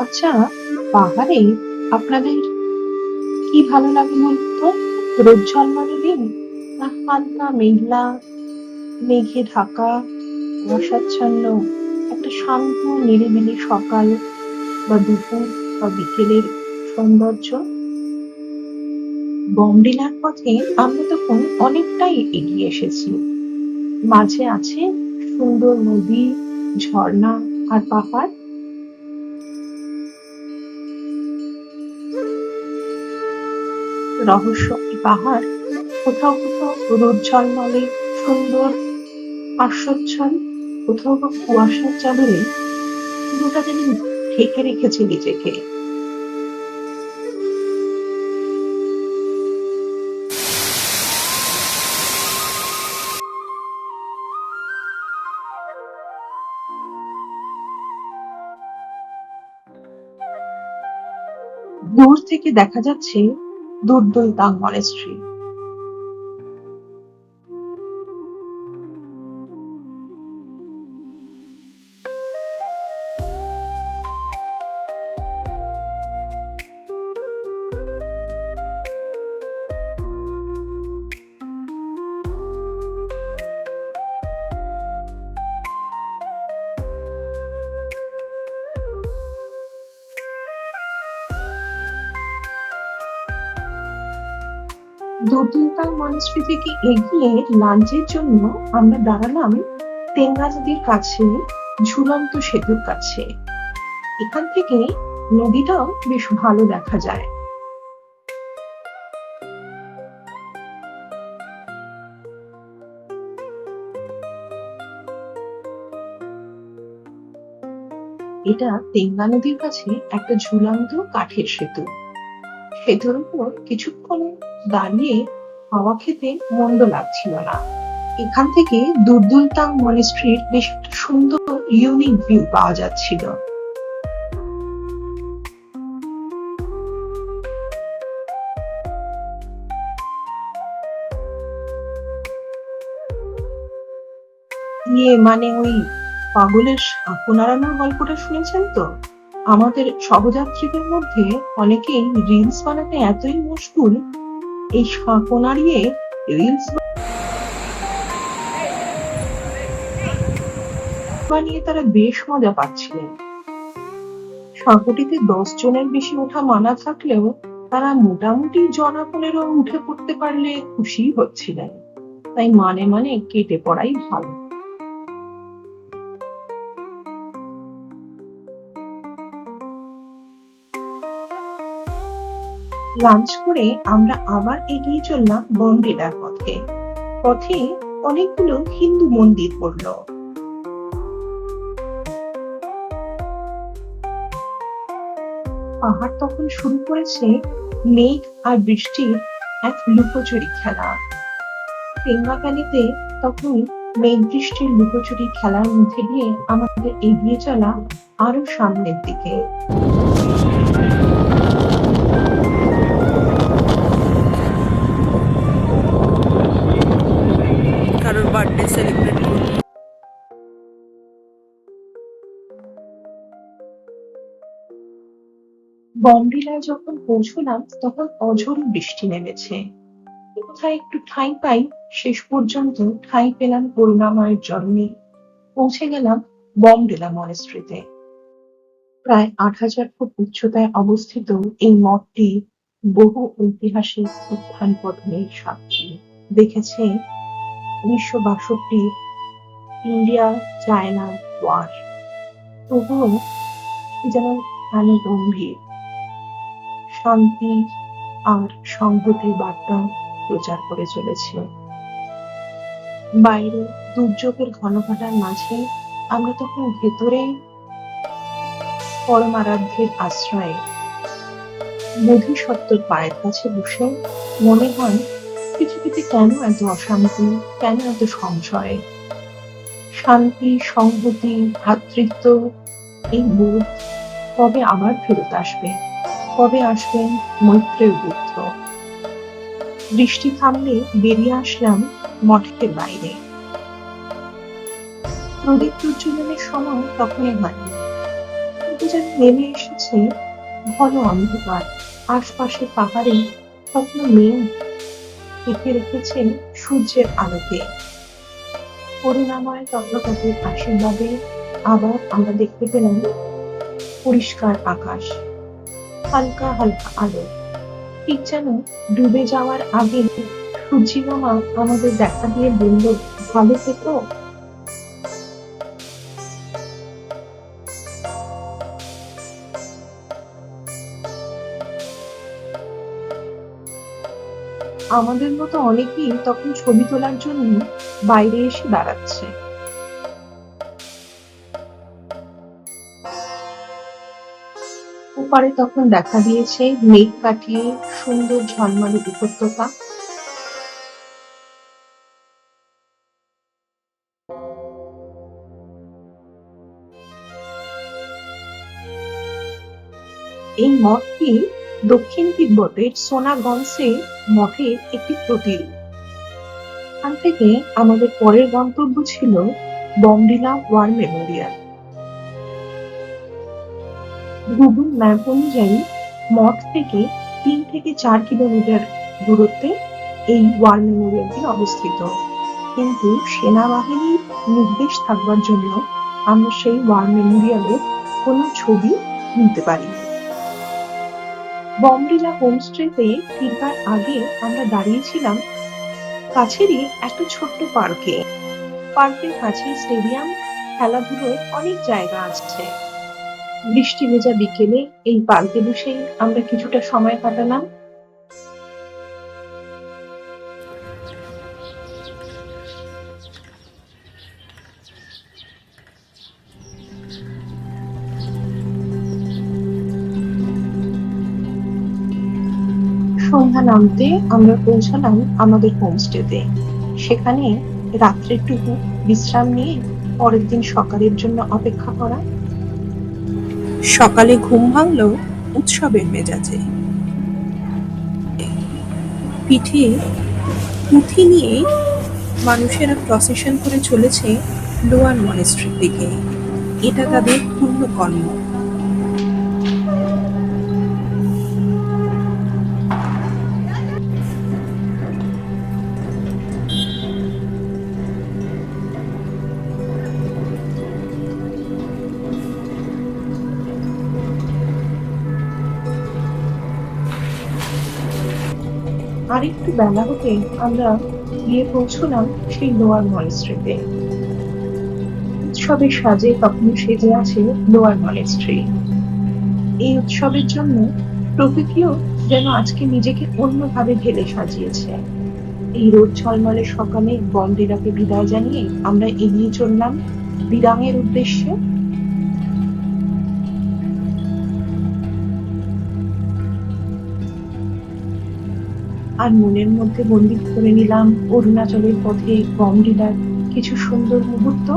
আচ্ছা, পাহাড়ে আপনাদের কি ভালো লাগে বলুন তো? রোদ ঝলমলে দিন, না হালকা মেঘলা, মেঘে ঢাকা, কুয়াশাচ্ছন্ন একটা শান্ত নিরিবিলি সকাল বা দুপুর বা বিকেলের সৌন্দর্য? বমডিলার পথে আমরা তখন অনেকটাই এগিয়ে এসেছি। মাঝে আছে সুন্দর নদী, ঝর্ণা আর পাহাড়। রহস্য এই পাহাড়। কোথাও কোথাও রোদ ঝলমলে সুন্দর আশ্বচ্ছল, কোথাও বা কুয়াশার চাদরে পুরোটা যেন ঢেকে রেখেছে নিজেকে। দূর থেকে দেখা যাচ্ছে দুর্দুলতাং মনেস্ট্রি। দুর্দুলতাং মনেস্ট্রি থেকে এগিয়ে লাঞ্চের জন্য আমরা দাঁড়ালাম তেঙ্গা নদীর কাছে, ঝুলন্ত সেতুর কাছে। এখান থেকে নদীটাও বেশ ভালো দেখা যায়। এটা তেঙ্গা নদীর কাছে একটা ঝুলন্ত কাঠের সেতু। সেতুর উপর কিছুক্ষণ দাঁড়িয়ে হাওয়া খেতে মন্দ লাগছিল না। এখান থেকে দুর্দুলতাং মনেস্ট্রির বেশ একটা সুন্দর ইউনিক ভিউ পাওয়া যাচ্ছিল। মানে ওই পাগলের সাঁকো নাড়ানোর গল্পটা শুনেছেন তো? আমাদের সহযাত্রীদের মধ্যে অনেকেই রিলস বানাতে এতই মশগুল, এই সাঁকো নাড়িয়ে রিলস বানিয়ে তারা বেশ মজা পাচ্ছিলেন। সাঁকোটিতে 10 জনের বেশি ওঠা মানা থাকলেও তারা মোটামুটি জনা 15 উঠে পড়তে পারলে খুশিই হচ্ছিলেন। তাই মানে মানে কেটে পড়াই ভালো। লাঞ্চ করে আমরা আবার এগিয়ে চললাম বমডিলার পথে। পথে অনেকগুলো হিন্দু মন্দির পড়লো। পাহাড় তখন শুরু করেছে মেঘ আর বৃষ্টির এক লুকোচুরি খেলা। পেঙ্গা ভ্যালিতে তখন মেঘ বৃষ্টির লুকোচুরি খেলার মধ্যে দিয়ে আমাদের এগিয়ে চলা আরো সামনের দিকে। কারোর বার্থডে সেলিব্রেট করবো। বমডিলায় যখন পৌঁছলাম তখন অঝোর বৃষ্টি নেমেছে। কোথায় একটু ঠাঁই পাই, শেষ পর্যন্ত ঠাঁই পেলাম করুণাময়ের জন্যে। পৌঁছে গেলাম বমডিলা মনেস্ট্রিতে। প্রায় ৮,০০০ ফুট উচ্চতায় অবস্থিত এই মঠটি বহু ঐতিহাসিক উত্থান পতনের সাক্ষী। দেখেছে ১৯৬২ ইন্ডিয়া চায়না ওয়ার, তবুও কি যেন প্রাণে গম্ভীর শান্তি আর সংহতির বার্তা প্রচার করে চলেছে। বাইরে দুর্যোগের ঘনঘটার মাঝে আমরা তখন ভেতরে পরমারাধ্যের আশ্রয়ে বোধিসত্ত্বর পায়ের কাছে বসে মনে হয় পৃথিবীতে কেন এত অশান্তি, কেন এত সংশয়? শান্তি, সংহতি, ভ্রাতৃত্ব, এই বোধ কবে আবার ফেরত আসবে? কবে আসবেন মৈত্রেয় বুদ্ধ? বৃষ্টি থামলে বেরিয়ে আসলাম মঠের বাইরে। প্রদীপ প্রজ্বলনের সময় তখনই হয়নি। থেকে যেন নেমে এসেছে ঘন অন্ধকার। আশপাশে পাহাড়ে তখন মেঘ ঢেকে রেখেছে সূর্যের আলোকে। করুণাময় চন্দ্রপতির আশীর্বাদে আবার আমরা দেখতে পেলাম পরিষ্কার আকাশ, হালকা হালকা আলো, ঠিক যেন ডুবে যাওয়ার আগে সূর্যিমামা আমাদের দেখা দিয়ে বলল, ভালো থেকো। আমাদের মতো অনেকেই তখন ছবি তোলার জন্য বাইরে এসে দাঁড়াচ্ছে। ওপারে তখন দেখা দিয়েছে মেঘ কাটিয়ে সুন্দর ঝলমলে উপত্যকা। এই মঠটি দক্ষিণ তিব্বতের সোনাগনসে মঠের একটি প্রতিরূপ। এখান থেকে আমাদের পরের গন্তব্য ছিল Bomdila war memorial. Google map অনুযায়ী মঠ থেকে ৩ থেকে ৪ কিলোমিটার দূরত্বে এই ওয়ার মেমোরিয়ালটি অবস্থিত, কিন্তু সেনাবাহিনীর নির্দেশ থাকবার জন্য আমরা সেই ওয়ার মেমোরিয়ালের কোনো ছবি নিতে পারিনি। বমডিলা হোমস্টেতে ফিরবার আগে আমরা দাঁড়িয়েছিলাম কাছেরই একটা ছোট্ট পার্কে। পার্কের কাছে স্টেডিয়াম, খেলাধুলোর অনেক জায়গা আছে। বৃষ্টি ভেজা বিকেলে এই পার্কে বসেই আমরা কিছুটা সময় কাটালাম। সন্ধ্যা নামতে আমরা পৌঁছালাম আমাদের হোমস্টেতে। সেখানে রাত্রেরটুকু বিশ্রাম নিয়ে পরের দিন সকালের জন্য অপেক্ষা করা। সকালে ঘুম ভাঙল উৎসবের মেজাজে। পিঠে পুঁথি নিয়ে মানুষেরা প্রসেশন করে চলেছে লোয়ার মনেস্ট্রির দিকে। এটা তাদের পূর্ণ কর্ম। আরেকটু বেলা হতে আমরা গিয়ে পৌঁছলাম সেই লোয়ার মনেস্ট্রিতে। উৎসবের সাজে তখনও সেজে আছে লোয়ার মনেস্ট্রি। এই উৎসবের জন্য প্রকৃতিও যেন আজকে নিজেকে অন্যভাবে ঢেলে সাজিয়েছে। এই রোদ ঝলমলে সকালে বমডিলাকে বিদায় জানিয়ে আমরা এগিয়ে চললাম দিরাংয়ের উদ্দেশ্যে। আর মনের মধ্যে বন্দী করে নিলাম অরুণাচলের পথে বমডিলার কিছু সুন্দর মুহূর্ত।